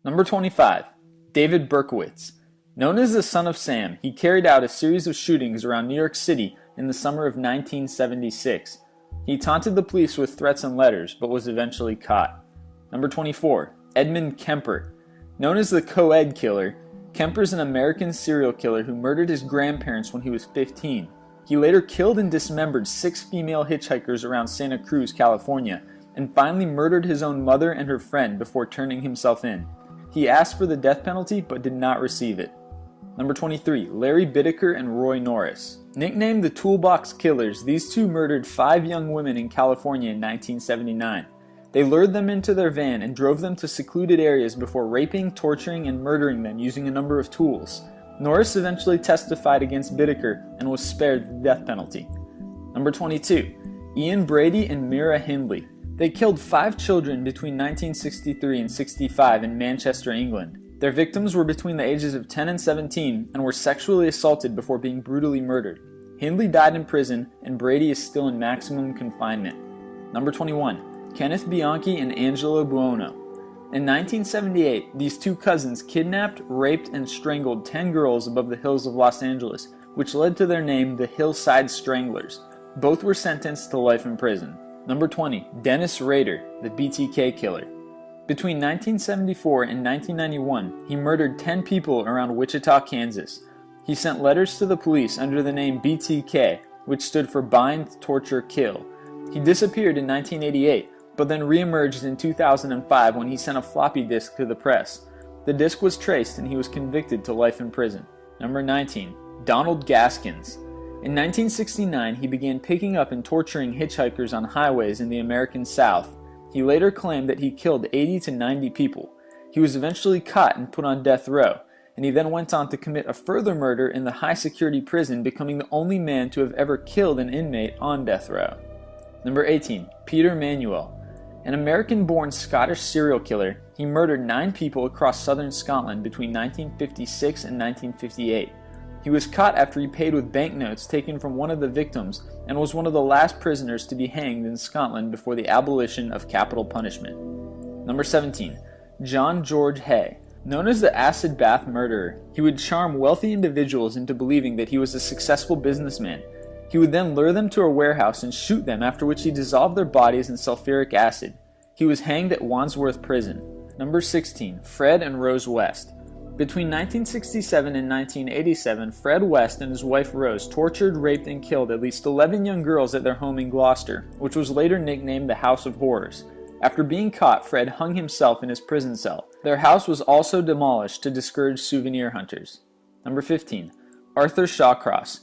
Number 25. David Berkowitz. Known as the Son of Sam, he carried out a series of shootings around New York City in the summer of 1976. He taunted the police with threats and letters, but was eventually caught. Number 24. Edmund Kemper. Known as the Co-Ed Killer, Kemper's an American serial killer who murdered his grandparents when he was 15. He later killed and dismembered 6 female hitchhikers around Santa Cruz, California, and finally murdered his own mother and her friend before turning himself in. He asked for the death penalty but did not receive it. Number 23. Larry Bittaker and Roy Norris. Nicknamed the Toolbox Killers, these two murdered 5 young women in California in 1979. They lured them into their van and drove them to secluded areas before raping, torturing, and murdering them using a number of tools. Norris eventually testified against Bittaker and was spared the death penalty. Number 22. Ian Brady and Mira Hindley. They killed 5 children between 1963 and 65 in Manchester, England. Their victims were between the ages of 10 and 17 and were sexually assaulted before being brutally murdered. Hindley died in prison and Brady is still in maximum confinement. Number 21. Kenneth Bianchi and Angelo Buono. In 1978, these two cousins kidnapped, raped, and strangled 10 girls above the hills of Los Angeles, which led to their name, the Hillside Stranglers. Both were sentenced to life in prison. Number 20. Dennis Rader, the BTK Killer. Between 1974 and 1991, he murdered 10 people around Wichita, Kansas. He sent letters to the police under the name BTK, which stood for Bind, Torture, Kill. He disappeared in 1988, but then re-emerged in 2005 when he sent a floppy disk to the press. The disk was traced and he was convicted to life in prison. Number 19. Donald Gaskins. In 1969, he began picking up and torturing hitchhikers on highways in the American South. He later claimed that he killed 80 to 90 people. He was eventually caught and put on death row, and he then went on to commit a further murder in the high-security prison, becoming the only man to have ever killed an inmate on death row. Number 18. Peter Manuel. An American-born Scottish serial killer, he murdered 9 people across southern Scotland between 1956 and 1958. He was caught after he paid with banknotes taken from one of the victims and was one of the last prisoners to be hanged in Scotland before the abolition of capital punishment. Number 17. John George Hay. Known as the acid bath murderer, he would charm wealthy individuals into believing that he was a successful businessman. He would then lure them to a warehouse and shoot them, after which he dissolved their bodies in sulfuric acid. He was hanged at Wandsworth Prison. Number 16. Fred and Rose West. Between 1967 and 1987, Fred West and his wife Rose tortured, raped, and killed at least 11 young girls at their home in Gloucester, which was later nicknamed the House of Horrors. After being caught, Fred hung himself in his prison cell. Their house was also demolished to discourage souvenir hunters. Number 15. Arthur Shawcross.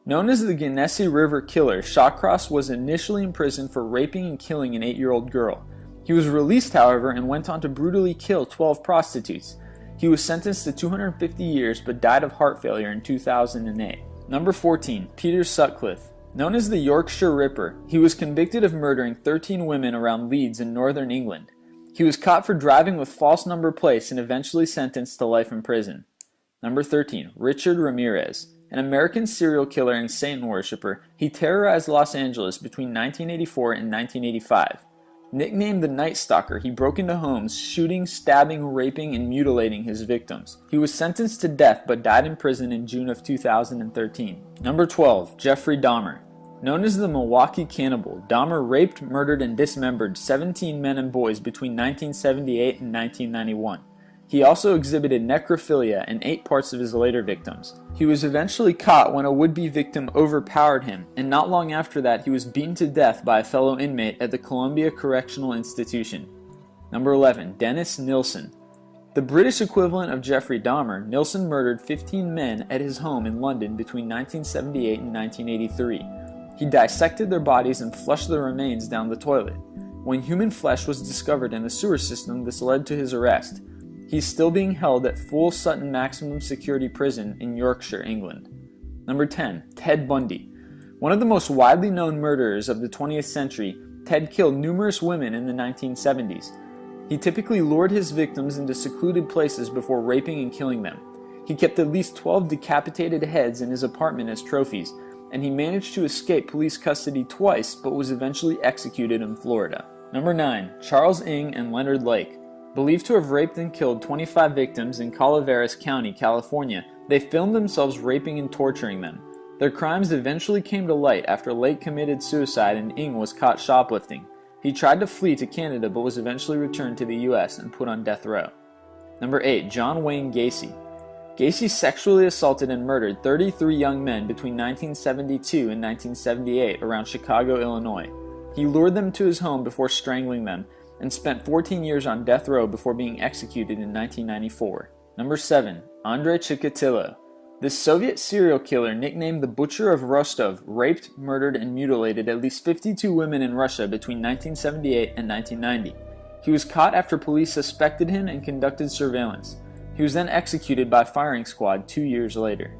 Known as the Genesee River Killer, Shawcross was initially imprisoned for raping and killing an 8-year-old girl. He was released, however, and went on to brutally kill 12 prostitutes. He was sentenced to 250 years but died of heart failure in 2008. Number 14. Peter Sutcliffe. Known as the Yorkshire Ripper, he was convicted of murdering 13 women around Leeds in northern England. He was caught for driving with false number plates and eventually sentenced to life in prison. Number 13. Richard Ramirez. An American serial killer and Satan worshipper, he terrorized Los Angeles between 1984 and 1985. Nicknamed the Night Stalker, he broke into homes, shooting, stabbing, raping, and mutilating his victims. He was sentenced to death but died in prison in June of 2013. Number 12. Jeffrey Dahmer. Known as the Milwaukee Cannibal, Dahmer raped, murdered, and dismembered 17 men and boys between 1978 and 1991. He also exhibited necrophilia in 8 parts of his later victims. He was eventually caught when a would-be victim overpowered him, and not long after that he was beaten to death by a fellow inmate at the Columbia Correctional Institution. Number 11. Dennis Nilsen. The British equivalent of Jeffrey Dahmer, Nilsen murdered 15 men at his home in London between 1978 and 1983. He dissected their bodies and flushed the remains down the toilet. When human flesh was discovered in the sewer system, this led to his arrest. He's still being held at Full Sutton Maximum Security Prison in Yorkshire, England. Number 10. Ted Bundy. One of the most widely known murderers of the 20th century, Ted killed numerous women in the 1970s. He typically lured his victims into secluded places before raping and killing them. He kept at least 12 decapitated heads in his apartment as trophies, and he managed to escape police custody twice but was eventually executed in Florida. Number 9. Charles Ng and Leonard Lake. Believed to have raped and killed 25 victims in Calaveras County, California, they filmed themselves raping and torturing them. Their crimes eventually came to light after Lake committed suicide and Ng was caught shoplifting. He tried to flee to Canada but was eventually returned to the US and put on death row. Number 8. John Wayne Gacy. Gacy sexually assaulted and murdered 33 young men between 1972 and 1978 around Chicago, Illinois. He lured them to his home before strangling them and spent 14 years on death row before being executed in 1994. Number 7. Andrei Chikatilo. This Soviet serial killer, nicknamed the Butcher of Rostov, raped, murdered, and mutilated at least 52 women in Russia between 1978 and 1990. He was caught after police suspected him and conducted surveillance. He was then executed by firing squad 2 years later.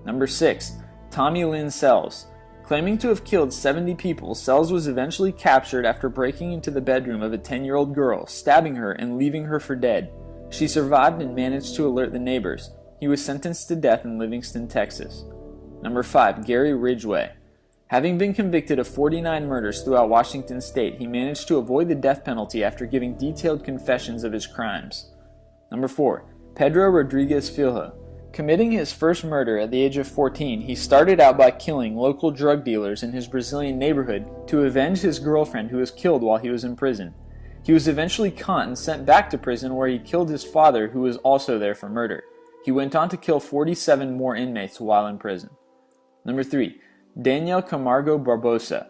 Number 6. Tommy Lynn Sells. Claiming to have killed 70 people, Sells was eventually captured after breaking into the bedroom of a 10-year-old girl, stabbing her and leaving her for dead. She survived and managed to alert the neighbors. He was sentenced to death in Livingston, Texas. Number 5. Gary Ridgway. Having been convicted of 49 murders throughout Washington state, he managed to avoid the death penalty after giving detailed confessions of his crimes. Number 4. Pedro Rodriguez Filho. Committing his first murder at the age of 14, he started out by killing local drug dealers in his Brazilian neighborhood to avenge his girlfriend who was killed while he was in prison. He was eventually caught and sent back to prison where he killed his father, who was also there for murder. He went on to kill 47 more inmates while in prison. Number 3. Daniel Camargo Barbosa.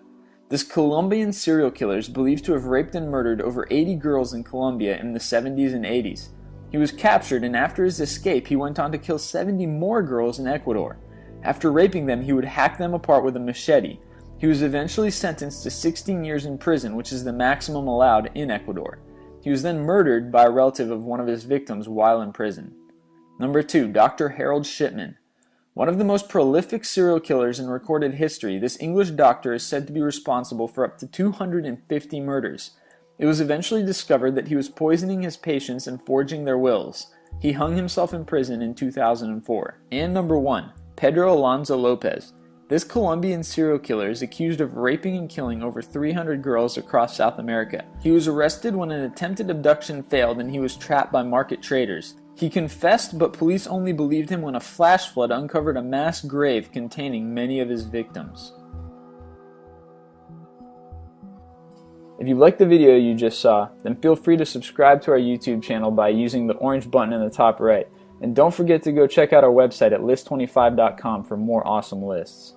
This Colombian serial killer is believed to have raped and murdered over 80 girls in Colombia in the 70s and 80s. He was captured, and after his escape, he went on to kill 70 more girls in Ecuador. After raping them, he would hack them apart with a machete. He was eventually sentenced to 16 years in prison, which is the maximum allowed in Ecuador. He was then murdered by a relative of one of his victims while in prison. Number 2. Dr. Harold Shipman. One of the most prolific serial killers in recorded history, this English doctor is said to be responsible for up to 250 murders. It was eventually discovered that he was poisoning his patients and forging their wills. He hung himself in prison in 2004. And number 1. Pedro Alonso Lopez. This Colombian serial killer is accused of raping and killing over 300 girls across South America. He was arrested when an attempted abduction failed and he was trapped by market traders. He confessed, but police only believed him when a flash flood uncovered a mass grave containing many of his victims. If you liked the video you just saw, then feel free to subscribe to our YouTube channel by using the orange button in the top right. And don't forget to go check out our website at list25.com for more awesome lists.